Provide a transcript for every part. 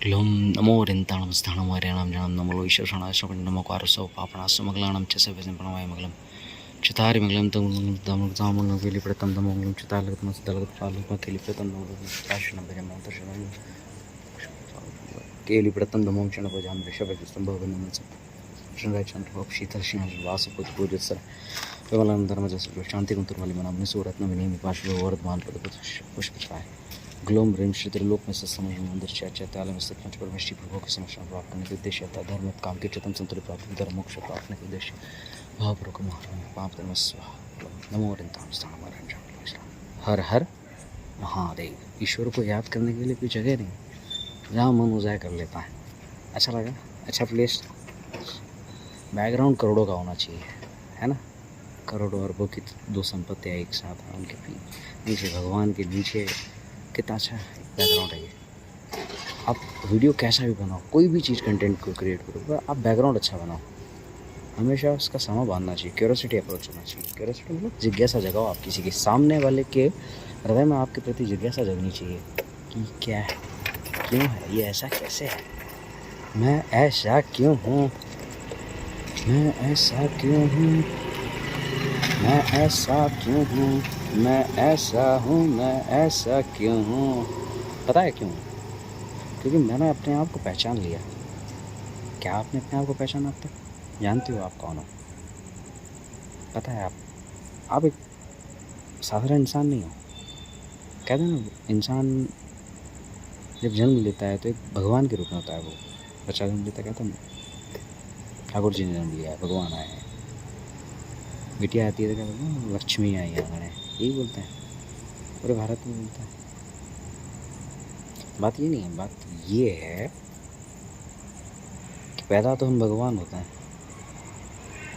ग्लोम नमो रिंताणम स्थाणम हरियाणाम जनम नमो ईश्वर शरणाश्रम नमो कारसो पापणासो मगलाणम चसे वजन प्रणवाय मगलम चितारि मगलम तम तम तामंगम केली प्रतम तमंगम चितालगत मस्तलगत पालक केली प्रतम राशनम भजम दर्शनम केली प्रतम दमोम क्षण भजाम ऋषभ स्तंभ वंदनम चंद्र शीतल श्रीनाथ वासुपुत पूजित सर विमलन धर्म जैसे शांति कुंतुरमलि मनाम निसूरत्न विनेमि पाशव वर्धमान पुष्पचाय ग्लोम रिम श्री त्रिलोक में सत्संग मंदिर चैत्यालय में स्थित पंचपरमेश्वरी प्रभु के संरक्षण प्राप्त करने के उद्देश्य था धर्म काम के चतम संतुलित प्राप्ति धर्म मोक्ष प्राप्त करने के उद्देश्य भावपूर्वक पाप धर्म स्वाहा नमो रिंताम स्थान हर हर महादेव। ईश्वर को याद करने के लिए कोई जगह नहीं जहाँ मन उजाय कर लेता है। अच्छा लगा, अच्छा प्लेस। बैकग्राउंड करोड़ों का होना चाहिए, है ना। करोड़ों अरबों की दो संपत्तियाँ एक साथ हैं, उनके नीचे भगवान के नीचे कितना अच्छा बैकग्राउंड है ये। आप वीडियो कैसा भी बनाओ, कोई भी चीज़ कंटेंट को क्रिएट करो, आप बैकग्राउंड अच्छा बनाओ। हमेशा उसका समा बांधना चाहिए, क्यूरियोसिटी अप्रोच होना चाहिए। क्यूरियोसिटी मतलब जिज्ञासा जगाओ, आप किसी के सामने वाले के हृदय में आपके प्रति जिज्ञासा जगनी चाहिए कि क्या है, क्यों है, ये ऐसा कैसे है, मैं ऐसा क्यों हूँ, मैं ऐसा क्यों हूँ, मैं ऐसा क्यों हूँ, मैं ऐसा हूँ, मैं ऐसा क्यों हूँ। पता है क्यों? क्योंकि मैंने अपने आप को पहचान लिया। क्या आपने अपने आप को पहचाना अब तक? जानते हो आप कौन हो? पता है आप एक साधारण इंसान नहीं हो। कहते हैं ना, इंसान जब जन्म लेता है तो एक भगवान के रूप में होता है। वो बच्चा जन्म लेता, कहता है ठाकुर जी ने जन्म लिया है, भगवान आए हैं। बिटिया आती है तो क्या बोलते हैं, लक्ष्मी आई है आंगन है, यही बोलते हैं, पूरे भारत में बोलते हैं। बात ये नहीं है, बात ये है कि पैदा तो हम भगवान होते हैं,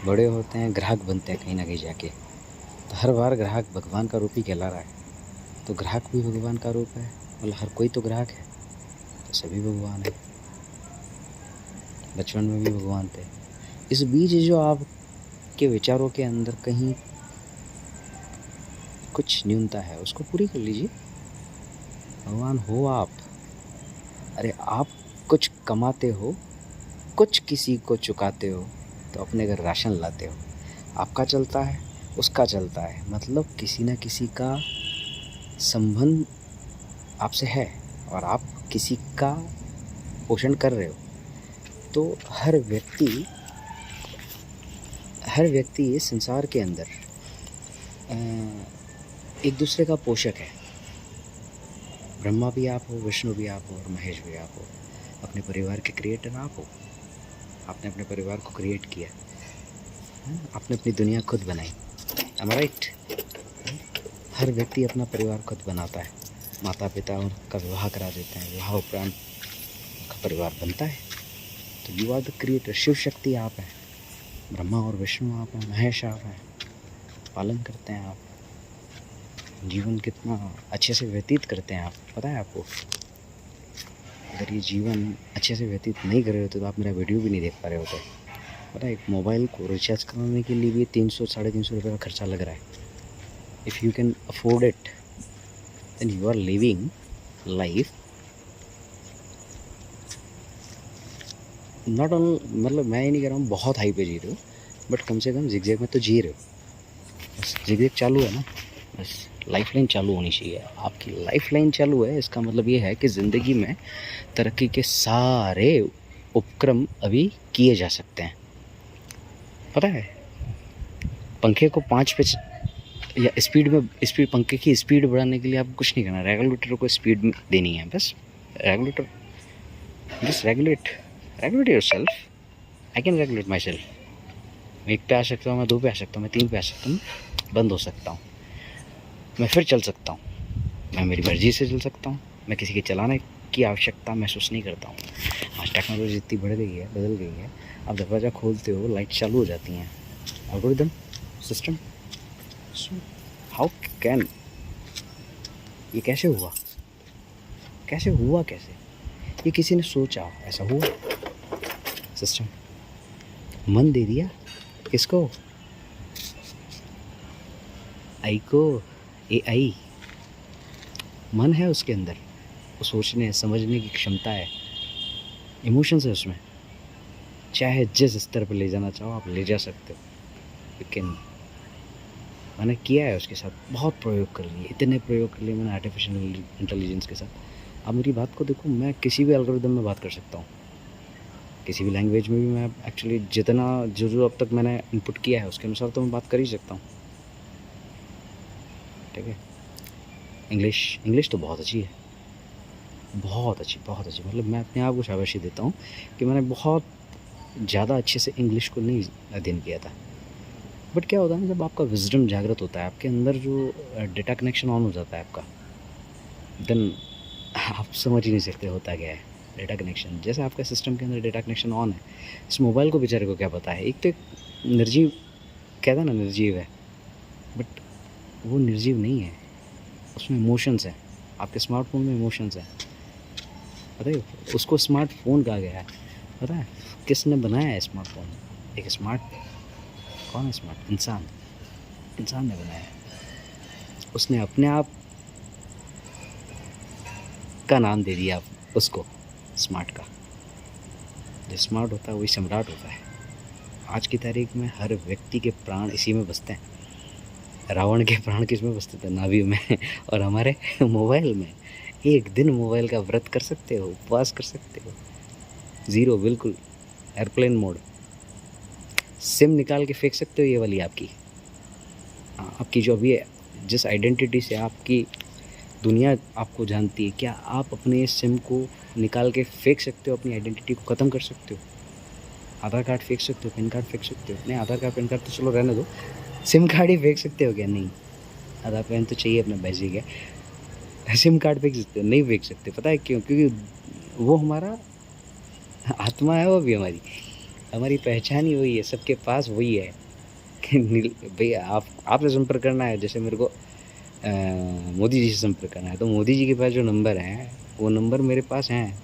बड़े होते हैं, ग्राहक बनते हैं कहीं ना कहीं जाके। तो हर बार ग्राहक भगवान का रूप ही कहला रहा है, तो ग्राहक भी भगवान का रूप है। मतलब हर कोई तो ग्राहक है, तो सभी भगवान है। बचपन में भी भगवान थे। इस बीच जो आपके विचारों के अंदर कहीं कुछ न्यूनता है, उसको पूरी कर लीजिए। भगवान हो आप। अरे आप कुछ कमाते हो, कुछ किसी को चुकाते हो, तो अपने घर राशन लाते हो। आपका चलता है, उसका चलता है, मतलब किसी न किसी का संबंध आपसे है और आप किसी का पोषण कर रहे हो। तो हर व्यक्ति इस संसार के अंदर एक दूसरे का पोषक है। ब्रह्मा भी आप हो, विष्णु भी आप हो और महेश भी आप हो। अपने परिवार के क्रिएटर आप हो। आपने अपने परिवार को क्रिएट किया, आपने अपनी दुनिया खुद बनाई। am I right? हर व्यक्ति अपना परिवार खुद बनाता है। माता पिता उनका विवाह करा देते हैं, विवाह उपरांत उनका परिवार बनता है। तो you are the creator. Shiv Shakti आप हैं, ब्रह्मा और विष्णु आप हैं, महेश आप हैं। पालन करते हैं आप, जीवन कितना अच्छे से व्यतीत करते हैं आप, पता है आपको? अगर ये जीवन अच्छे से व्यतीत नहीं कर रहे होते तो आप मेरा वीडियो भी नहीं देख पा रहे होते। पता है, एक मोबाइल को रिचार्ज कराने के लिए भी 300-350 रुपये का खर्चा लग रहा है। If you can afford it then you are living life not on, मतलब मैं ये नहीं कह रहा हूँ बहुत हाई पे जी रहे हो, बट कम से कम जिगजैग में तो जी रहे हो। बस जिगजैग चालू है ना, बस लाइफ लाइन चालू होनी चाहिए। आपकी लाइफ लाइन चालू है, इसका मतलब ये है कि ज़िंदगी में तरक्की के सारे उपक्रम अभी किए जा सकते हैं। पता है, पंखे को 5 पे या स्पीड पंखे की स्पीड बढ़ाने के लिए आपको कुछ नहीं करना, रेगुलेटर को स्पीड देनी है बस। Regulator just regulate yourself. I can regulate my self. मैं 1 पे आ सकता हूँ, मैं 2 पे आ सकता हूँ, मैं 3 पे आ सकता हूँ, बंद हो सकता हूँ, मैं फिर चल सकता हूँ, मैं मेरी मर्ज़ी से चल सकता हूँ, मैं किसी के चलाने की आवश्यकता महसूस नहीं करता हूँ। आज टेक्नोलॉजी इतनी बढ़ गई है, बदल गई है। आप दरवाज़ा खोलते हो, लाइट चालू हो जाती हैं, एल्गोरिदम सिस्टम। हाउ कैन, ये कैसे हुआ, कैसे ये किसी ने सोचा, ऐसा हुआ? सिस्टम मन दे दिया किसको? आई को। AI मन है उसके अंदर, वो सोचने समझने की क्षमता है। इमोशंस है उसमें, चाहे जिस स्तर पर ले जाना चाहो आप ले जा सकते हो। लेकिन मैंने किया है उसके साथ, बहुत प्रयोग कर लिए, इतने प्रयोग कर लिए मैंने आर्टिफिशियल इंटेलिजेंस के साथ। अब मेरी बात को देखो, मैं किसी भी एल्गोरिदम में बात कर सकता हूँ, किसी भी लैंग्वेज में भी मैं एक्चुअली जितना जो अब तक मैंने इनपुट किया है उसके अनुसार तो मैं बात कर ही सकता हूँ। ठीक है, इंग्लिश तो बहुत अच्छी है, बहुत अच्छी, बहुत अच्छी। मतलब मैं अपने आप को शाबाशी देता हूँ कि मैंने बहुत ज़्यादा अच्छे से इंग्लिश को नहीं अध्ययन किया था। बट क्या होता है ना, जब आपका विजडम जागृत होता है, आपके अंदर जो डेटा कनेक्शन ऑन हो जाता है आपका, देन आप समझ ही नहीं सकते होता क्या है डेटा कनेक्शन। जैसे आपका सिस्टम के अंदर डेटा कनेक्शन ऑन है, इस मोबाइल को बेचारे को क्या पता है। एक तो निर्जीव, कहता ना निर्जीव है, बट वो निर्जीव नहीं है, उसमें इमोशंस है। आपके स्मार्टफोन में इमोशंस है, पता है उसको स्मार्टफोन कहा गया है। पता है किसने बनाया है स्मार्टफोन? एक स्मार्ट, कौन है स्मार्ट? इंसान ने बनाया है। उसने अपने आप का नाम दे दिया उसको, स्मार्ट का। जो स्मार्ट होता है वही सम्राट होता है। आज की तारीख में हर व्यक्ति के प्राण इसी में बसते हैं। रावण के प्राण किस में बसते थे? नाभि में। और हमारे मोबाइल में। एक दिन मोबाइल का व्रत कर सकते हो, उपवास कर सकते हो, ज़ीरो, बिल्कुल एयरप्लेन मोड। सिम निकाल के फेंक सकते हो ये वाली आपकी। आपकी जो अभी जिस आइडेंटिटी से आपकी दुनिया आपको जानती है, क्या आप अपने सिम को निकाल के फेंक सकते हो? अपनी आइडेंटिटी को ख़त्म कर सकते हो? आधार कार्ड फेंक सकते हो, पैन कार्ड फेंक सकते हो? नहीं, आधार कार्ड पैन कार्ड तो चलो रहने दो, सिम कार्ड ही फेंक सकते हो क्या? नहीं, आधार पैन तो चाहिए अपना बेसिक है। सिम कार्ड फेंक सकते हो? नहीं फेंक सकते। पता है क्यों? क्योंकि वो हमारा आत्मा है, वो भी हमारी पहचान ही वही है, सबके पास वही है कि भैया आपसे संपर्क करना है। जैसे मेरे को मोदी जी से संपर्क करना है, तो मोदी जी के पास जो नंबर हैं वो नंबर मेरे पास हैं।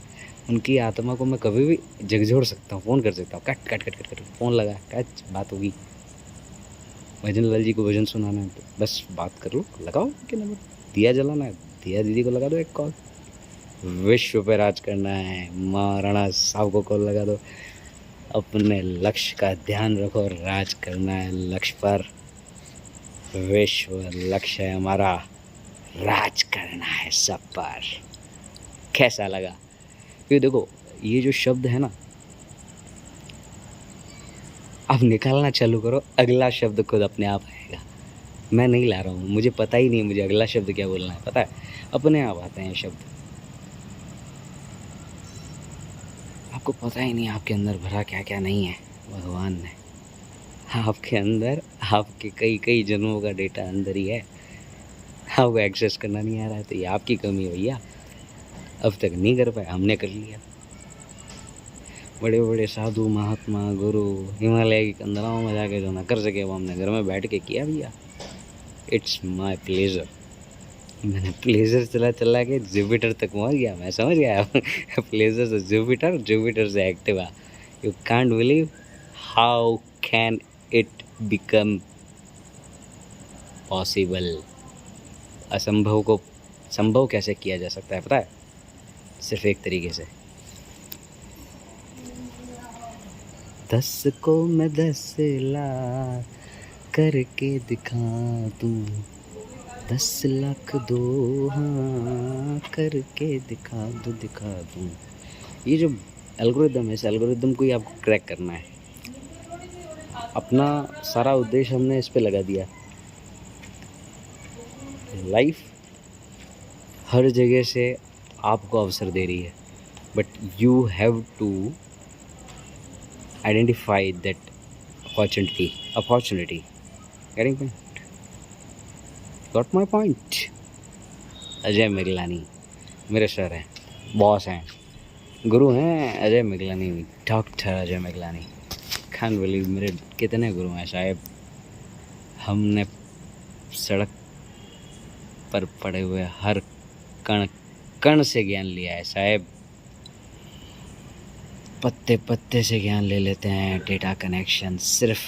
उनकी आत्मा को मैं कभी भी झकझोर सकता हूँ, फ़ोन कर सकता हूँ, cut cut cut cut cut phone लगा, कट, बात होगी। भजन लाल जी को भजन सुनाना है तो बस बात कर लो, लगाओ उनके नंबर। दिया जलाना है, दिया दीदी को लगा दो एक कॉल। विश्व पे राज करना है, माँ राणा साहब को कॉल लगा दो। अपने लक्ष्य का ध्यान रखो, राज करना है लक्ष्य पर। विश्व लक्ष्य है हमारा, राज करना है सब पर। कैसा लगा? ये देखो, ये जो शब्द है ना, अब निकालना चालू करो, अगला शब्द खुद अपने आप आएगा। मैं नहीं ला रहा हूँ, मुझे पता ही नहीं मुझे अगला शब्द क्या बोलना है, पता है अपने आप आते हैं शब्द। आपको पता ही नहीं आपके अंदर भरा क्या क्या नहीं है भगवान ने। आपके अंदर आपके कई कई जन्मों का डेटा अंदर ही है, आपको एक्सेस करना नहीं आ रहा है, तो ये आपकी कमी है भैया। अब तक नहीं कर पाए, हमने कर लिया। बड़े बड़े साधु महात्मा गुरु हिमालय की कंदराओं में जाके जो ना कर सके वो हमने घर में बैठ के किया भैया। It's my pleasure. मैंने प्लेजर चला चला के जुपिटर तक पहुंच गया, मैं समझ गया। प्लेजर से जुपिटर, जुपिटर से Activa. You can't believe how can it become possible. असंभव को संभव कैसे किया जा सकता है पता है? सिर्फ एक तरीके से। 10 को मैं 10 लाख करके दिखा दूं, 10 लाख दो हाँ करके दिखा दूं। ये जो एल्गोरिदम है, इस एल्गोरिदम को ही आपको क्रैक करना है। अपना सारा उद्देश्य हमने इस पे लगा दिया। लाइफ हर जगह से आपको अवसर दे रही है, but you have to identify that opportunity. Getting point? Got my point? Ajay Miglani मेरे सर हैं, बॉस हैं, गुरु हैं Ajay Miglani, doctor Ajay Miglani. Can't believe मेरे कितने गुरु हैं साहब। हमने सड़क पर पड़े हुए हर कण कण से ज्ञान लिया है साहब। पत्ते पत्ते से ज्ञान ले लेते हैं, डेटा कनेक्शन सिर्फ